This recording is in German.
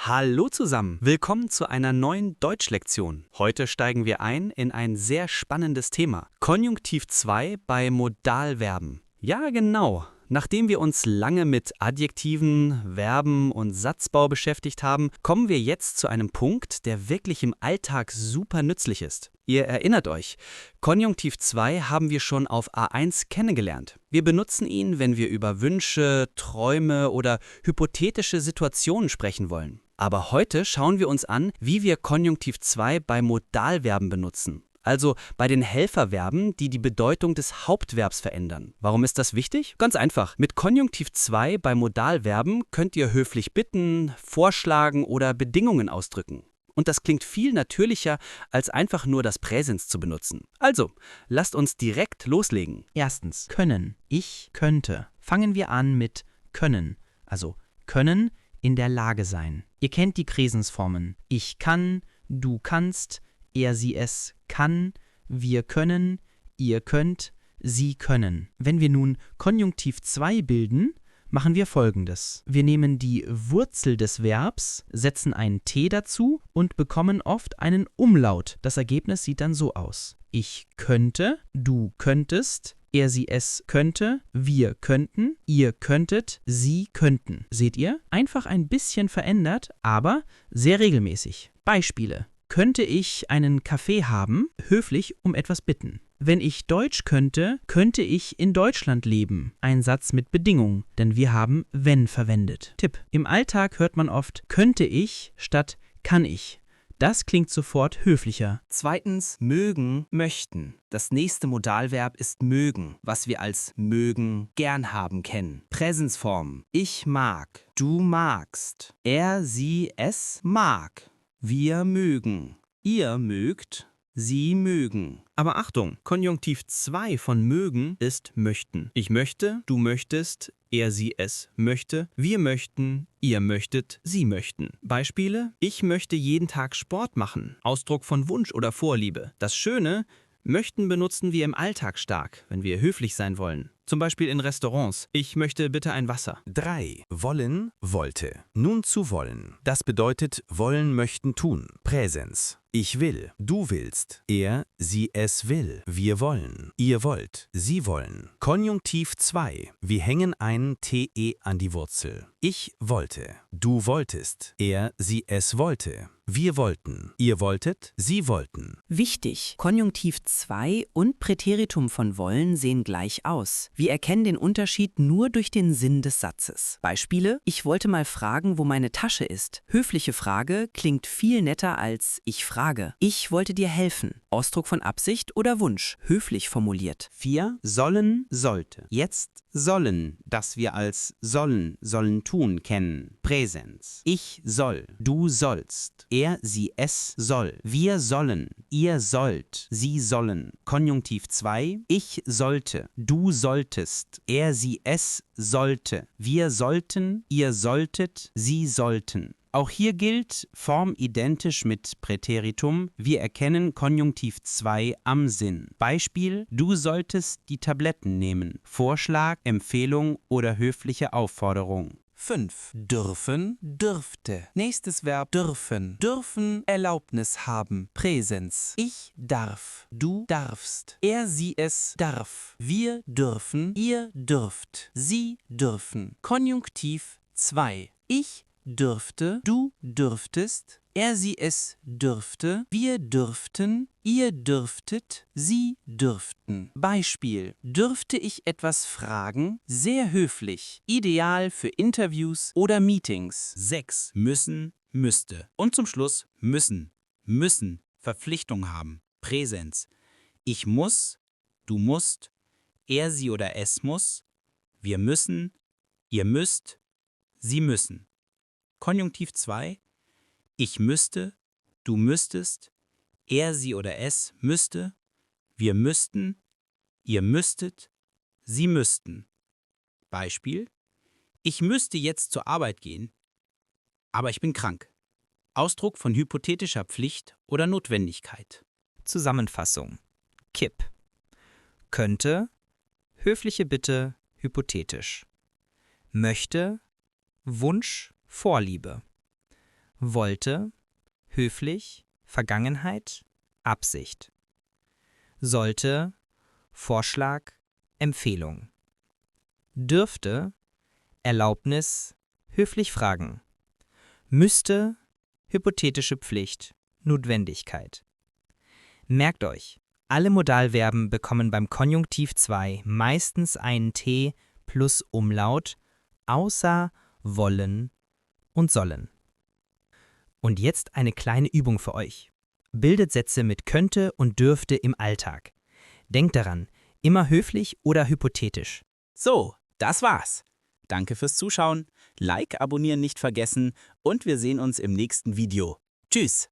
Hallo zusammen, willkommen zu einer neuen Deutschlektion. Heute steigen wir ein in ein sehr spannendes Thema. Konjunktiv 2 bei Modalverben. Ja, genau. Nachdem wir uns lange mit Adjektiven, Verben und Satzbau beschäftigt haben, kommen wir jetzt zu einem Punkt, der wirklich im Alltag super nützlich ist. Ihr erinnert euch, Konjunktiv 2 haben wir schon auf A1 kennengelernt. Wir benutzen ihn, wenn wir über Wünsche, Träume oder hypothetische Situationen sprechen wollen. Aber heute schauen wir uns an, wie wir Konjunktiv 2 bei Modalverben benutzen. Also bei den Helferverben, die die Bedeutung des Hauptverbs verändern. Warum ist das wichtig? Ganz einfach. Mit Konjunktiv 2 bei Modalverben könnt ihr höflich bitten, vorschlagen oder Bedingungen ausdrücken. Und das klingt viel natürlicher, als einfach nur das Präsens zu benutzen. Also, lasst uns direkt loslegen. Erstens, können. Ich könnte. Fangen wir an mit können. Also können, in der Lage sein. Ihr kennt die Präsensformen. Ich kann, du kannst, er, sie, es kann, wir können, ihr könnt, sie können. Wenn wir nun Konjunktiv 2 bilden, machen wir Folgendes. Wir nehmen die Wurzel des Verbs, setzen ein T dazu und bekommen oft einen Umlaut. Das Ergebnis sieht dann so aus. Ich könnte, du könntest, er, sie, es könnte, wir könnten, ihr könntet, sie könnten. Seht ihr? Einfach ein bisschen verändert, aber sehr regelmäßig. Beispiele. Könnte ich einen Kaffee haben, höflich um etwas bitten. Wenn ich Deutsch könnte, könnte ich in Deutschland leben. Ein Satz mit Bedingung, denn wir haben wenn verwendet. Tipp. Im Alltag hört man oft könnte ich statt kann ich. Das klingt sofort höflicher. Zweitens, mögen, möchten. Das nächste Modalverb ist mögen, was wir als mögen, gern haben kennen. Präsensform. Ich mag, du magst, er, sie, es mag. Wir mögen, ihr mögt, sie mögen. Aber Achtung, Konjunktiv 2 von mögen ist möchten. Ich möchte, du möchtest, er, sie, es möchte, wir möchten, ihr möchtet, sie möchten. Beispiele: Ich möchte jeden Tag Sport machen. Ausdruck von Wunsch oder Vorliebe. Das Schöne: Möchten benutzen wir im Alltag stark, wenn wir höflich sein wollen. Zum Beispiel in Restaurants. Ich möchte bitte ein Wasser. 3. Wollen, wollte. Nun zu wollen. Das bedeutet wollen, möchten, tun. Präsens. Ich will, du willst, er, sie, es will, wir wollen, ihr wollt, sie wollen. Konjunktiv 2. Wir hängen ein TE an die Wurzel. Ich wollte, du wolltest, er, sie, es wollte, wir wollten, ihr wolltet, sie wollten. Wichtig, Konjunktiv 2 und Präteritum von wollen sehen gleich aus. Wir erkennen den Unterschied nur durch den Sinn des Satzes. Beispiele: Ich wollte mal fragen, wo meine Tasche ist. Höfliche Frage klingt viel netter als ich frage. Ich wollte dir helfen. Ausdruck von Absicht oder Wunsch, höflich formuliert. 4. Sollen, sollte. Jetzt sollen, das wir als sollen tun kennen. Präsens. Ich soll, du sollst, er, sie, es soll, wir sollen, ihr sollt, sie sollen. Konjunktiv 2. Ich sollte, du solltest, er, sie, es sollte, wir sollten, ihr solltet, sie sollten. Auch hier gilt, Form identisch mit Präteritum, wir erkennen Konjunktiv 2 am Sinn. Beispiel: Du solltest die Tabletten nehmen. Vorschlag, Empfehlung oder höfliche Aufforderung. 5. Dürfen, dürfte. Nächstes Verb dürfen. Dürfen, Erlaubnis haben. Präsens. Ich darf, du darfst, er, sie, es darf. Wir dürfen, ihr dürft, sie dürfen. Konjunktiv 2. Ich dürfte, du dürftest, er, sie, es dürfte, wir dürften, ihr dürftet, sie dürften. Beispiel: Dürfte ich etwas fragen? Sehr höflich. Ideal für Interviews oder Meetings. 6. Müssen, müsste. Und zum Schluss müssen. Müssen. Verpflichtung haben. Präsens. Ich muss, du musst, er, sie oder es muss, wir müssen, ihr müsst, sie müssen. Konjunktiv 2. Ich müsste, du müsstest, er, sie oder es müsste, wir müssten, ihr müsstet, sie müssten. Beispiel: Ich müsste jetzt zur Arbeit gehen, aber ich bin krank. Ausdruck von hypothetischer Pflicht oder Notwendigkeit. Zusammenfassung. Kipp. Könnte, höfliche Bitte, hypothetisch. Möchte, Wunsch, Vorliebe. wollte, höflich, Vergangenheit, Absicht. Sollte, Vorschlag, Empfehlung. Dürfte, Erlaubnis, höflich fragen. Müsste, hypothetische Pflicht, Notwendigkeit. Merkt euch, alle Modalverben bekommen beim Konjunktiv 2 meistens einen T plus Umlaut, außer wollen und sollen. Und jetzt eine kleine Übung für euch. Bildet Sätze mit könnte und dürfte im Alltag. Denkt daran, immer höflich oder hypothetisch. So, das war's. Danke fürs Zuschauen. Like, abonnieren nicht vergessen und wir sehen uns im nächsten Video. Tschüss!